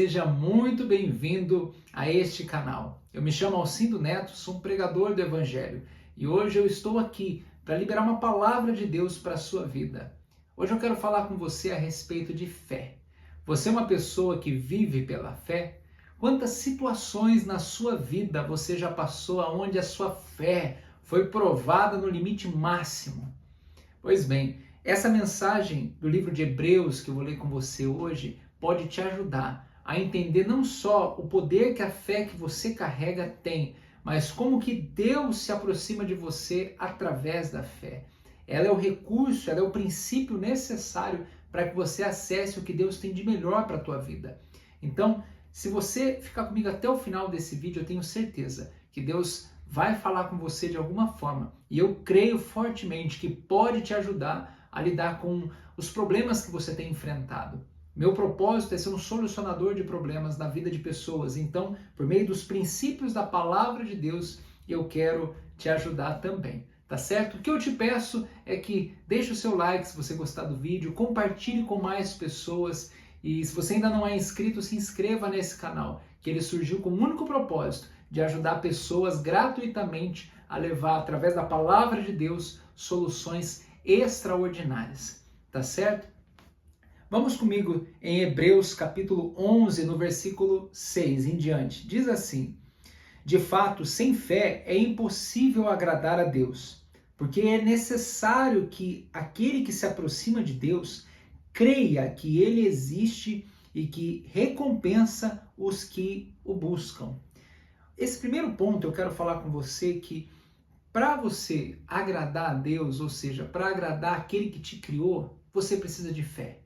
seja muito bem-vindo a este canal. Eu me chamo Alcindo Neto, sou um pregador do Evangelho e hoje eu estou aqui para liberar uma palavra de Deus para a sua vida. Hoje eu quero falar com você a respeito de fé. Você é uma pessoa que vive pela fé? Quantas situações na sua vida você já passou onde a sua fé foi provada no limite máximo? Pois bem, essa mensagem do livro de Hebreus que eu vou ler com você hoje pode te ajudar a entender não só o poder que a fé que você carrega tem, mas como que Deus se aproxima de você através da fé. Ela é o recurso, ela é o princípio necessário para que você acesse o que Deus tem de melhor para a tua vida. Então, se você ficar comigo até o final desse vídeo, eu tenho certeza que Deus vai falar com você de alguma forma. E eu creio fortemente que pode te ajudar a lidar com os problemas que você tem enfrentado. Meu propósito é ser um solucionador de problemas na vida de pessoas. Então, por meio dos princípios da palavra de Deus, eu quero te ajudar também. Tá certo? O que eu te peço é que deixe o seu like se você gostar do vídeo, compartilhe com mais pessoas e se você ainda não é inscrito, se inscreva nesse canal, que ele surgiu com o único propósito de ajudar pessoas gratuitamente a levar, através da palavra de Deus, soluções extraordinárias. Tá certo? Vamos comigo em Hebreus capítulo 11, no versículo 6 em diante. Diz assim: de fato, sem fé é impossível agradar a Deus, porque é necessário que aquele que se aproxima de Deus creia que ele existe e que recompensa os que o buscam. Esse primeiro ponto eu quero falar com você que para você agradar a Deus, ou seja, para agradar aquele que te criou, você precisa de fé.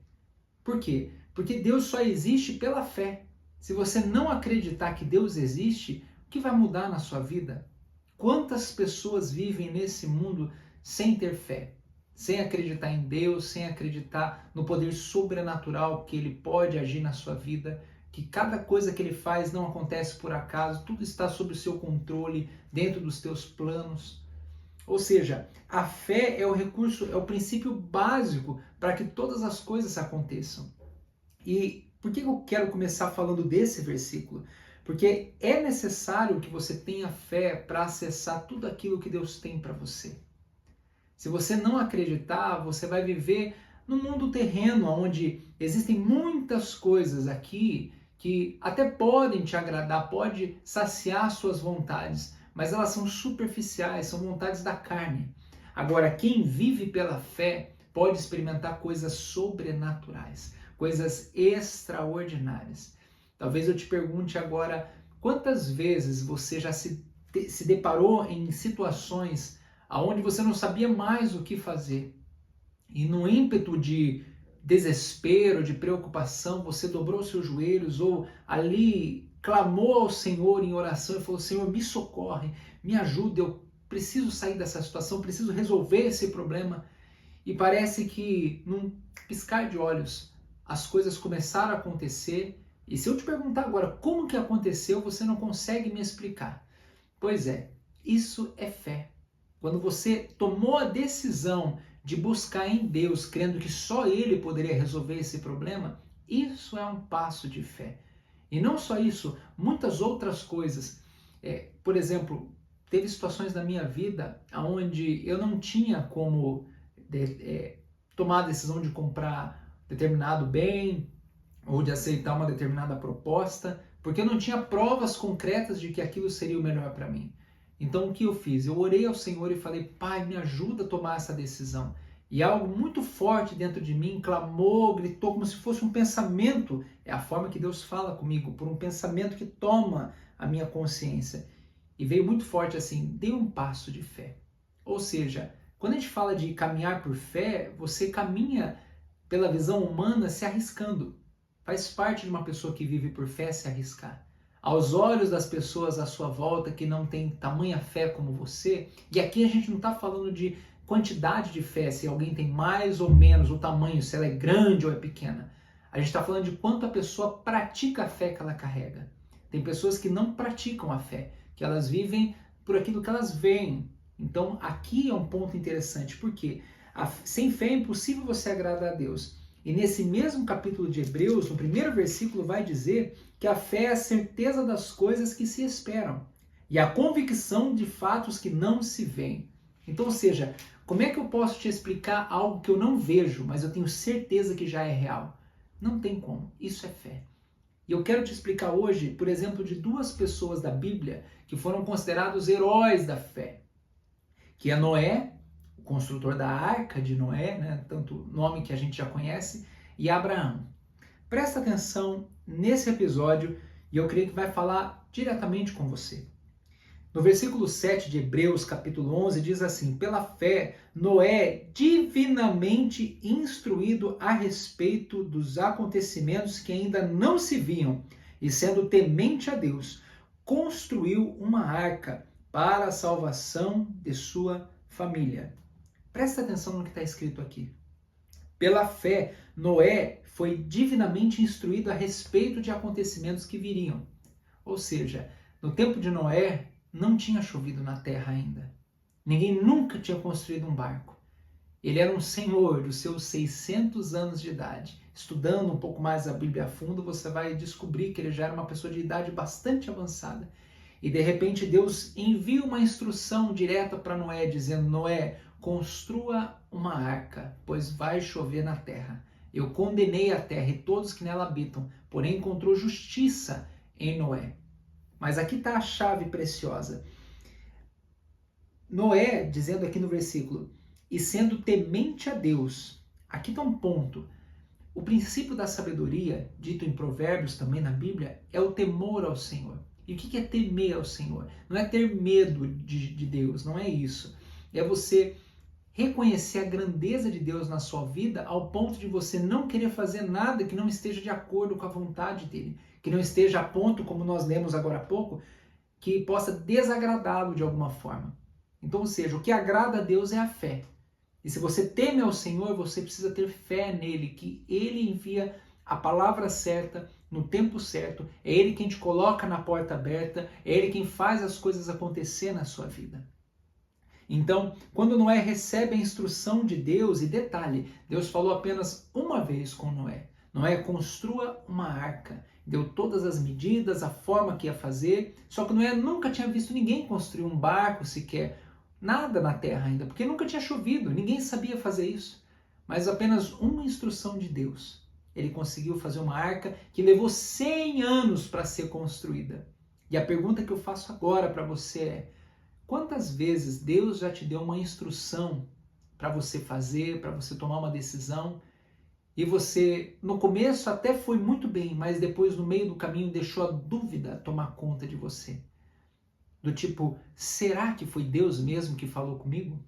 Por quê? Porque Deus só existe pela fé. Se você não acreditar que Deus existe, o que vai mudar na sua vida? Quantas pessoas vivem nesse mundo sem ter fé? Sem acreditar em Deus, sem acreditar no poder sobrenatural que Ele pode agir na sua vida, que cada coisa que Ele faz não acontece por acaso, tudo está sob o seu controle, dentro dos teus planos. Ou seja, a fé é o recurso, é o princípio básico para que todas as coisas aconteçam. E por que eu quero começar falando desse versículo? Porque é necessário que você tenha fé para acessar tudo aquilo que Deus tem para você. Se você não acreditar, você vai viver num mundo terreno, onde existem muitas coisas aqui que até podem te agradar, pode saciar suas vontades, mas elas são superficiais, são vontades da carne. Agora, quem vive pela fé pode experimentar coisas sobrenaturais, coisas extraordinárias. Talvez eu te pergunte agora, quantas vezes você já se deparou em situações onde você não sabia mais o que fazer e no ímpeto de desespero, de preocupação, você dobrou seus joelhos ou ali clamou ao Senhor em oração e falou: Senhor, me socorre, me ajuda, eu preciso sair dessa situação, preciso resolver esse problema. E parece que num piscar de olhos as coisas começaram a acontecer. E se eu te perguntar agora como que aconteceu, você não consegue me explicar. Pois é, isso é fé. Quando você tomou a decisão de buscar em Deus, crendo que só Ele poderia resolver esse problema, isso é um passo de fé. E não só isso, muitas outras coisas. Por exemplo, teve situações na minha vida onde eu não tinha como tomar a decisão de comprar determinado bem ou de aceitar uma determinada proposta, porque eu não tinha provas concretas de que aquilo seria o melhor para mim. Então o que eu fiz? Eu orei ao Senhor e falei: Pai, me ajuda a tomar essa decisão. E algo muito forte dentro de mim clamou, gritou como se fosse um pensamento. É a forma que Deus fala comigo, por um pensamento que toma a minha consciência. E veio muito forte assim: dê um passo de fé. Ou seja, quando a gente fala de caminhar por fé, você caminha pela visão humana se arriscando. Faz parte de uma pessoa que vive por fé se arriscar. Aos olhos das pessoas à sua volta que não têm tamanha fé como você, e aqui a gente não está falando de quantidade de fé, se alguém tem mais ou menos o tamanho, se ela é grande ou é pequena. A gente está falando de quanto a pessoa pratica a fé que ela carrega. Tem pessoas que não praticam a fé, que elas vivem por aquilo que elas veem. Então aqui é um ponto interessante, porque sem fé é impossível você agradar a Deus. E nesse mesmo capítulo de Hebreus, no primeiro versículo, vai dizer que a fé é a certeza das coisas que se esperam e a convicção de fatos que não se veem. Então, ou seja, como é que eu posso te explicar algo que eu não vejo, mas eu tenho certeza que já é real? Não tem como. Isso é fé. E eu quero te explicar hoje, por exemplo, de duas pessoas da Bíblia que foram considerados heróis da fé, que é Noé, o construtor da arca de Noé, né, tanto nome que a gente já conhece, e Abraão. Presta atenção nesse episódio e eu creio que vai falar diretamente com você. No versículo 7 de Hebreus, capítulo 11, diz assim: pela fé, Noé, divinamente instruído a respeito dos acontecimentos que ainda não se viam, e sendo temente a Deus, construiu uma arca para a salvação de sua família. Presta atenção no que está escrito aqui. Pela fé, Noé foi divinamente instruído a respeito de acontecimentos que viriam. Ou seja, no tempo de Noé, não tinha chovido na terra ainda. Ninguém nunca tinha construído um barco. Ele era um senhor dos seus 600 anos de idade. Estudando um pouco mais a Bíblia a fundo, você vai descobrir que ele já era uma pessoa de idade bastante avançada. E de repente Deus envia uma instrução direta para Noé, dizendo: Noé, construa uma arca, pois vai chover na terra. Eu condenei a terra e todos que nela habitam, porém encontrou justiça em Noé. Mas aqui está a chave preciosa. Noé, dizendo aqui no versículo, e sendo temente a Deus. Aqui está um ponto. O princípio da sabedoria, dito em Provérbios também na Bíblia, é o temor ao Senhor. E o que é temer ao Senhor? Não é ter medo de Deus, não é isso. É você reconhecer a grandeza de Deus na sua vida ao ponto de você não querer fazer nada que não esteja de acordo com a vontade dele, que não esteja a ponto, como nós lemos agora há pouco, que possa desagradá-lo de alguma forma. Então, ou seja, o que agrada a Deus é a fé. E se você teme ao Senhor, você precisa ter fé nele, que ele envia a palavra certa, no tempo certo, é ele quem te coloca na porta aberta, é ele quem faz as coisas acontecer na sua vida. Então, quando Noé recebe a instrução de Deus, e detalhe, Deus falou apenas uma vez com Noé: Noé, construa uma arca. Deu todas as medidas, a forma que ia fazer, só que Noé nunca tinha visto ninguém construir um barco sequer, nada na terra ainda, porque nunca tinha chovido, ninguém sabia fazer isso. Mas apenas uma instrução de Deus, ele conseguiu fazer uma arca que levou 100 anos para ser construída. E a pergunta que eu faço agora para você é: quantas vezes Deus já te deu uma instrução para você fazer, para você tomar uma decisão, e você, no começo até foi muito bem, mas depois no meio do caminho deixou a dúvida tomar conta de você? Do tipo, será que foi Deus mesmo que falou comigo?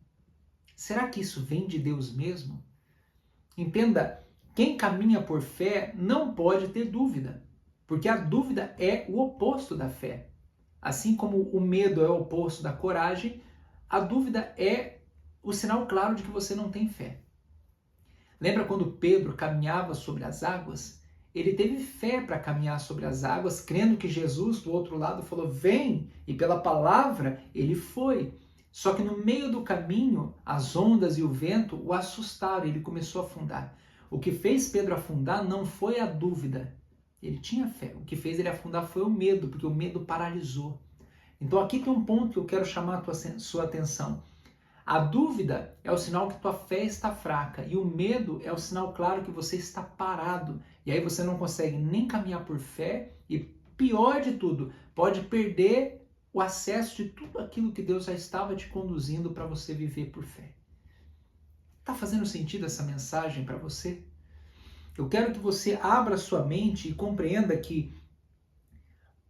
Será que isso vem de Deus mesmo? Entenda, quem caminha por fé não pode ter dúvida, porque a dúvida é o oposto da fé. Assim como o medo é o oposto da coragem, a dúvida é o sinal claro de que você não tem fé. Lembra quando Pedro caminhava sobre as águas? Ele teve fé para caminhar sobre as águas, crendo que Jesus do outro lado falou: vem, e pela palavra ele foi. Só que no meio do caminho, as ondas e o vento o assustaram e ele começou a afundar. O que fez Pedro afundar não foi a dúvida. Ele tinha fé. O que fez ele afundar foi o medo, porque o medo paralisou. Então aqui tem um ponto que eu quero chamar a sua atenção. A dúvida é o sinal que tua fé está fraca e o medo é o sinal claro que você está parado. E aí você não consegue nem caminhar por fé e, pior de tudo, pode perder o acesso de tudo aquilo que Deus já estava te conduzindo para você viver por fé. Está fazendo sentido essa mensagem para você? Eu quero que você abra sua mente e compreenda que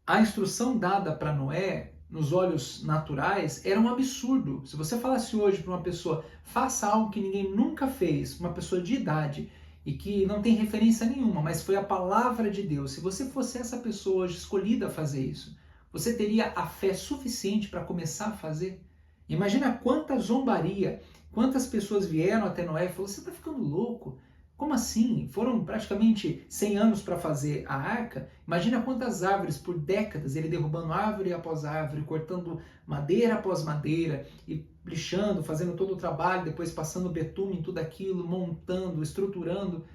a instrução dada para Noé, nos olhos naturais, era um absurdo. Se você falasse hoje para uma pessoa, faça algo que ninguém nunca fez, uma pessoa de idade e que não tem referência nenhuma, mas foi a palavra de Deus, se você fosse essa pessoa hoje escolhida a fazer isso, você teria a fé suficiente para começar a fazer? Imagina quanta zombaria, quantas pessoas vieram até Noé e falaram: você está ficando louco? Como assim? Foram praticamente 100 anos para fazer a arca. Imagina quantas árvores por décadas, ele derrubando árvore após árvore, cortando madeira após madeira, e lixando, fazendo todo o trabalho, depois passando betume em tudo aquilo, montando, estruturando.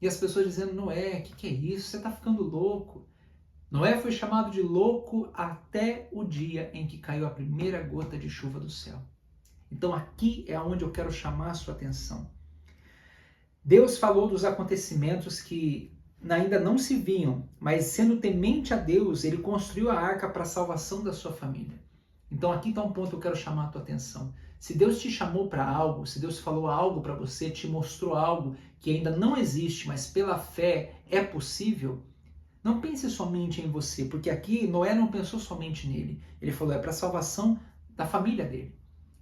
E as pessoas dizendo, Noé, o que é isso? Você está ficando louco. Noé foi chamado de louco até o dia em que caiu a primeira gota de chuva do céu. Então aqui é onde eu quero chamar a sua atenção. Deus falou dos acontecimentos que ainda não se viam, mas sendo temente a Deus, ele construiu a arca para a salvação da sua família. Então aqui está um ponto que eu quero chamar a tua atenção. Se Deus te chamou para algo, se Deus falou algo para você, te mostrou algo que ainda não existe, mas pela fé é possível, não pense somente em você, porque aqui Noé não pensou somente nele. Ele falou, é para a salvação da família dele.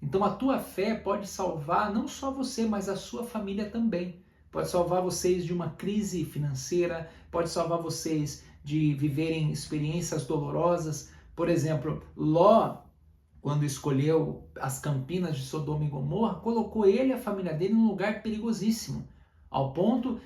Então a tua fé pode salvar não só você, mas a sua família também. Pode salvar vocês de uma crise financeira, pode salvar vocês de viverem experiências dolorosas. Por exemplo, Ló, quando escolheu as campinas de Sodoma e Gomorra, colocou ele e a família dele num lugar perigosíssimo, ao ponto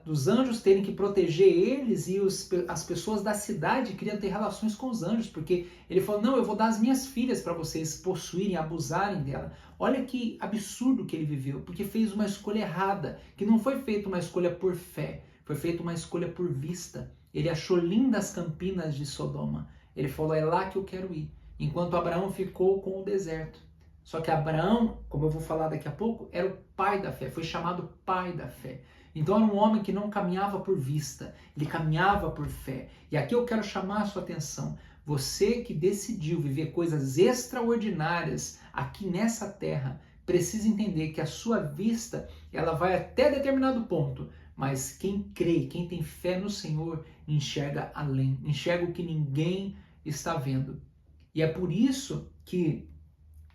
dos anjos terem que proteger eles, e as pessoas da cidade queriam ter relações com os anjos, porque ele falou, não, eu vou dar as minhas filhas para vocês possuírem, abusarem dela. Olha que absurdo que ele viveu, porque fez uma escolha errada, que não foi feita uma escolha por fé, foi feita uma escolha por vista. Ele achou lindas campinas de Sodoma, ele falou, é lá que eu quero ir, enquanto Abraão ficou com o deserto. Só que Abraão, como eu vou falar daqui a pouco, era o pai da fé, foi chamado pai da fé. Então era um homem que não caminhava por vista, ele caminhava por fé. E aqui eu quero chamar a sua atenção. Você que decidiu viver coisas extraordinárias aqui nessa terra, precisa entender que a sua vista, ela vai até determinado ponto, mas quem crê, quem tem fé no Senhor, enxerga além, enxerga o que ninguém está vendo. E é por isso que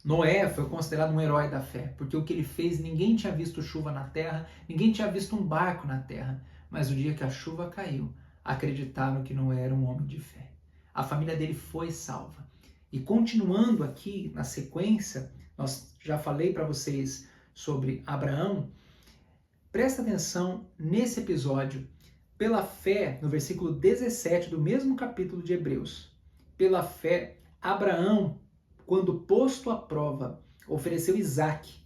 Noé foi considerado um herói da fé, porque o que ele fez, ninguém tinha visto chuva na terra, ninguém tinha visto um barco na terra, mas o dia que a chuva caiu, acreditaram que Noé era um homem de fé. A família dele foi salva. E continuando aqui na sequência, já falei para vocês sobre Abraão, presta atenção nesse episódio. Pela fé, no versículo 17 do mesmo capítulo de Hebreus, pela fé, Abraão, quando posto à prova, ofereceu Isaque.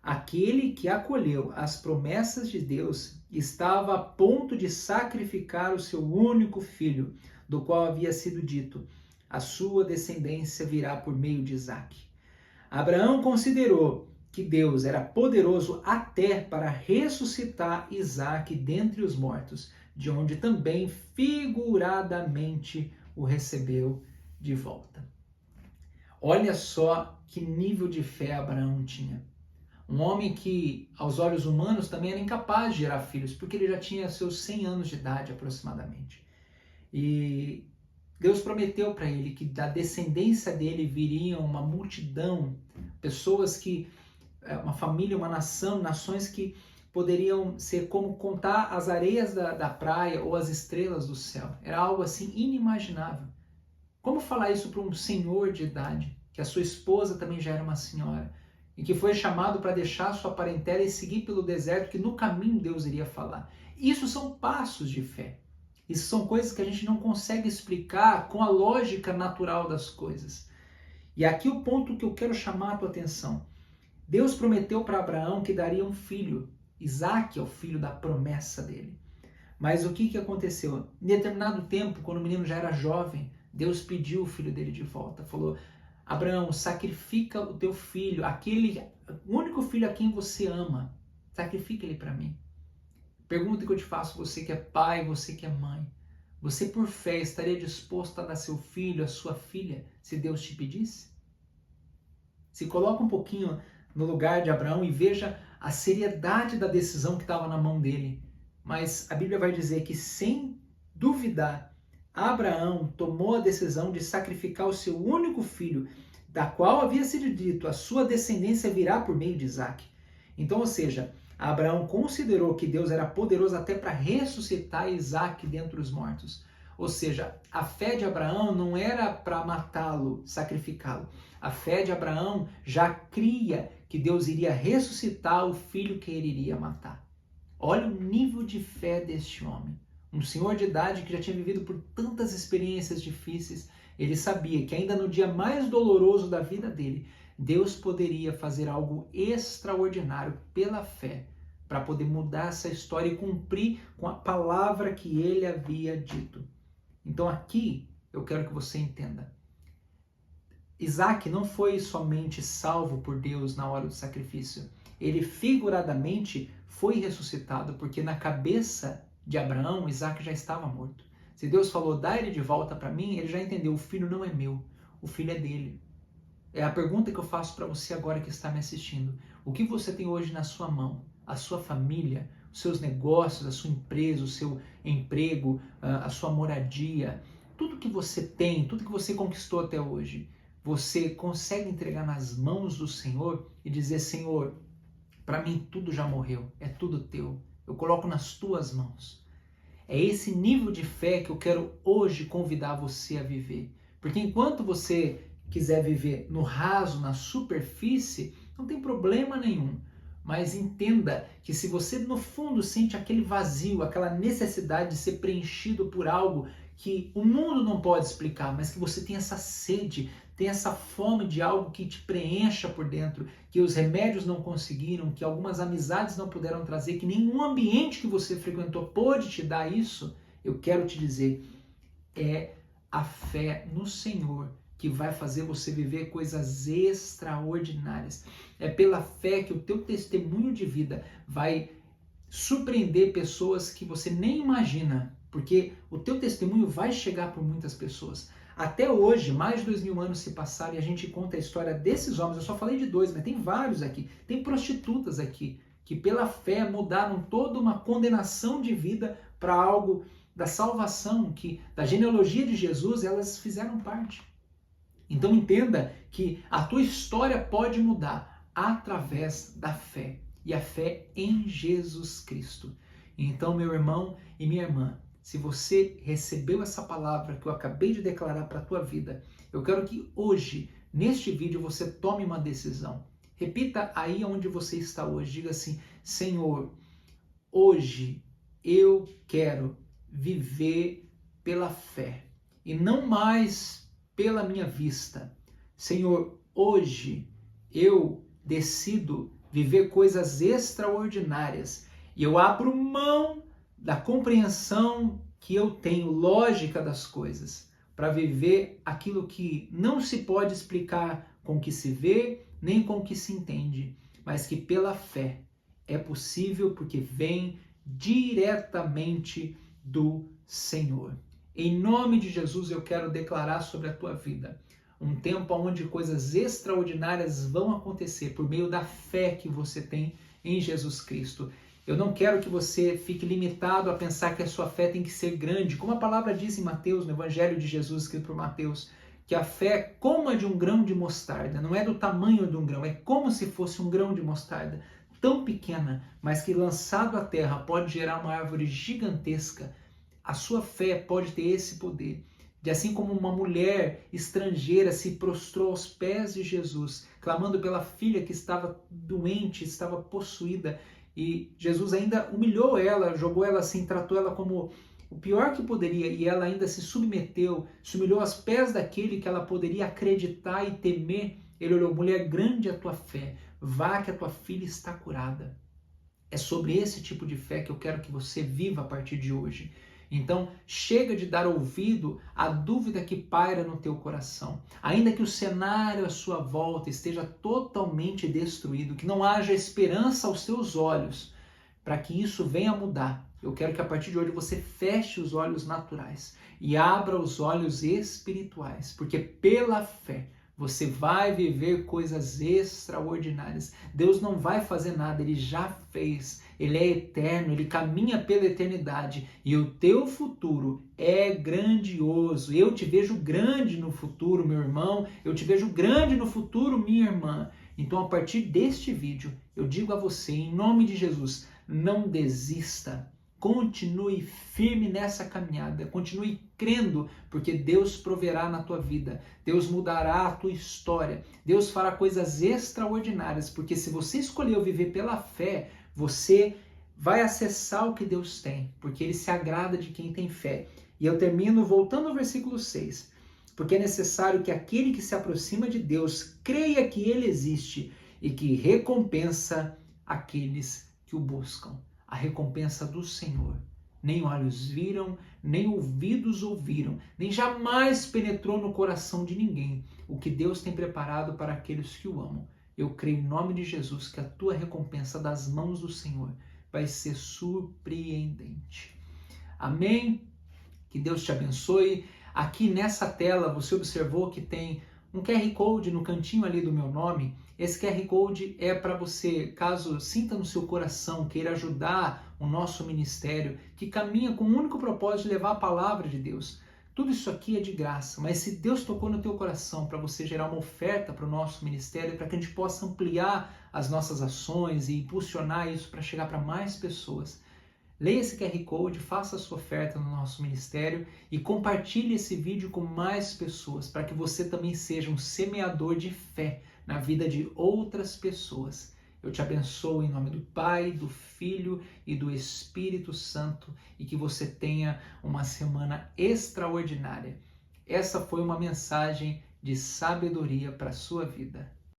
Aquele que acolheu as promessas de Deus estava a ponto de sacrificar o seu único filho, do qual havia sido dito, a sua descendência virá por meio de Isaque. Abraão considerou que Deus era poderoso até para ressuscitar Isaque dentre os mortos, de onde também figuradamente o recebeu de volta. Olha só que nível de fé Abraão tinha. Um homem que, aos olhos humanos, também era incapaz de gerar filhos, porque ele já tinha seus 100 anos de idade aproximadamente. E Deus prometeu para ele que da descendência dele viria uma multidão, pessoas que, uma família, uma nação, nações que poderiam ser como contar as areias da praia ou as estrelas do céu. Era algo assim inimaginável. Como falar isso para um senhor de idade, que a sua esposa também já era uma senhora, e que foi chamado para deixar sua parentela e seguir pelo deserto, que no caminho Deus iria falar? Isso são passos de fé. Isso são coisas que a gente não consegue explicar com a lógica natural das coisas. E aqui o ponto que eu quero chamar a tua atenção. Deus prometeu para Abraão que daria um filho. Isaque é o filho da promessa dele. Mas o que aconteceu? Em determinado tempo, quando o menino já era jovem, Deus pediu o filho dele de volta. Falou, Abraão, sacrifica o teu filho, o único filho a quem você ama. Sacrifica ele para mim. Pergunta que eu te faço, você que é pai, você que é mãe. Você por fé estaria disposto a dar seu filho, a sua filha, se Deus te pedisse? Se coloca um pouquinho no lugar de Abraão e veja a seriedade da decisão que estava na mão dele. Mas a Bíblia vai dizer que, sem duvidar, Abraão tomou a decisão de sacrificar o seu único filho, da qual havia sido dito, a sua descendência virá por meio de Isaque. Então, ou seja, Abraão considerou que Deus era poderoso até para ressuscitar Isaque dentre os mortos. Ou seja, a fé de Abraão não era para matá-lo, sacrificá-lo. A fé de Abraão já cria que Deus iria ressuscitar o filho que ele iria matar. Olha o nível de fé deste homem. Um senhor de idade que já tinha vivido por tantas experiências difíceis, ele sabia que ainda no dia mais doloroso da vida dele, Deus poderia fazer algo extraordinário pela fé para poder mudar essa história e cumprir com a palavra que ele havia dito. Então aqui eu quero que você entenda. Isaac não foi somente salvo por Deus na hora do sacrifício. Ele figuradamente foi ressuscitado, porque na cabeça de Abraão, Isaac já estava morto. Se Deus falou, dá ele de volta para mim, ele já entendeu, o filho não é meu, o filho é dele. É a pergunta que eu faço para você agora que está me assistindo. O que você tem hoje na sua mão? A sua família, os seus negócios, a sua empresa, o seu emprego, a sua moradia, tudo que você tem, tudo que você conquistou até hoje, você consegue entregar nas mãos do Senhor e dizer, Senhor, para mim tudo já morreu, é tudo teu, eu coloco nas tuas mãos. É esse nível de fé que eu quero hoje convidar você a viver. Porque enquanto você quiser viver no raso, na superfície, não tem problema nenhum. Mas entenda que se você no fundo sente aquele vazio, aquela necessidade de ser preenchido por algo que o mundo não pode explicar, mas que você tem essa sede, tem essa fome de algo que te preencha por dentro, que os remédios não conseguiram, que algumas amizades não puderam trazer, que nenhum ambiente que você frequentou pôde te dar isso, eu quero te dizer, é a fé no Senhor que vai fazer você viver coisas extraordinárias. É pela fé que o teu testemunho de vida vai surpreender pessoas que você nem imagina, porque o teu testemunho vai chegar por muitas pessoas. Até hoje, mais de 2000 anos se passaram e a gente conta a história desses homens. Eu só falei de 2, mas tem vários aqui. Tem prostitutas aqui que pela fé mudaram toda uma condenação de vida para algo da salvação, que da genealogia de Jesus elas fizeram parte. Então entenda que a tua história pode mudar através da fé. E a fé em Jesus Cristo. Então, meu irmão e minha irmã, se você recebeu essa palavra que eu acabei de declarar para a tua vida, eu quero que hoje, neste vídeo, você tome uma decisão. Repita aí onde você está hoje. Diga assim, Senhor, hoje eu quero viver pela fé e não mais pela minha vista. Senhor, hoje eu decido viver coisas extraordinárias e eu abro mão da compreensão que eu tenho, lógica das coisas, para viver aquilo que não se pode explicar com o que se vê, nem com o que se entende, mas que pela fé é possível porque vem diretamente do Senhor. Em nome de Jesus eu quero declarar sobre a tua vida um tempo onde coisas extraordinárias vão acontecer por meio da fé que você tem em Jesus Cristo. Eu não quero que você fique limitado a pensar que a sua fé tem que ser grande, como a palavra diz em Mateus, no Evangelho de Jesus escrito por Mateus, que a fé é como a de um grão de mostarda, não é do tamanho de um grão, é como se fosse um grão de mostarda, tão pequena, mas que lançado à terra pode gerar uma árvore gigantesca. A sua fé pode ter esse poder. De assim como uma mulher estrangeira se prostrou aos pés de Jesus, clamando pela filha que estava doente, estava possuída, e Jesus ainda humilhou ela, jogou ela assim, tratou ela como o pior que poderia, e ela ainda se submeteu, se humilhou aos pés daquele que ela poderia acreditar e temer. Ele olhou, mulher, grande a tua fé, vá que a tua filha está curada. É sobre esse tipo de fé que eu quero que você viva a partir de hoje. Então, chega de dar ouvido à dúvida que paira no teu coração. Ainda que o cenário à sua volta esteja totalmente destruído, que não haja esperança aos teus olhos, para que isso venha a mudar, eu quero que a partir de hoje você feche os olhos naturais e abra os olhos espirituais, porque pela fé você vai viver coisas extraordinárias. Deus não vai fazer nada, Ele já fez. Ele é eterno, Ele caminha pela eternidade. E o teu futuro é grandioso. Eu te vejo grande no futuro, meu irmão. Eu te vejo grande no futuro, minha irmã. Então, a partir deste vídeo, eu digo a você, em nome de Jesus, não desista. Continue firme nessa caminhada, continue crendo, porque Deus proverá na tua vida, Deus mudará a tua história, Deus fará coisas extraordinárias, porque se você escolheu viver pela fé, você vai acessar o que Deus tem, porque Ele se agrada de quem tem fé. E eu termino voltando ao versículo 6, porque é necessário que aquele que se aproxima de Deus creia que Ele existe e que recompensa aqueles que que o buscam, a recompensa do Senhor. Nem olhos viram, nem ouvidos ouviram, nem jamais penetrou no coração de ninguém o que Deus tem preparado para aqueles que o amam. Eu creio em nome de Jesus que a tua recompensa das mãos do Senhor vai ser surpreendente. Amém? Que Deus te abençoe. Aqui nessa tela você observou que tem um QR Code no cantinho ali do meu nome. Esse QR Code é para você, caso sinta no seu coração, queira ajudar o nosso ministério, que caminha com o único propósito de levar a palavra de Deus. Tudo isso aqui é de graça, mas se Deus tocou no teu coração para você gerar uma oferta para o nosso ministério, para que a gente possa ampliar as nossas ações e impulsionar isso para chegar para mais pessoas, leia esse QR Code, faça a sua oferta no nosso ministério e compartilhe esse vídeo com mais pessoas, para que você também seja um semeador de fé na vida de outras pessoas. Eu te abençoo em nome do Pai, do Filho e do Espírito Santo e que você tenha uma semana extraordinária. Essa foi uma mensagem de sabedoria para a sua vida.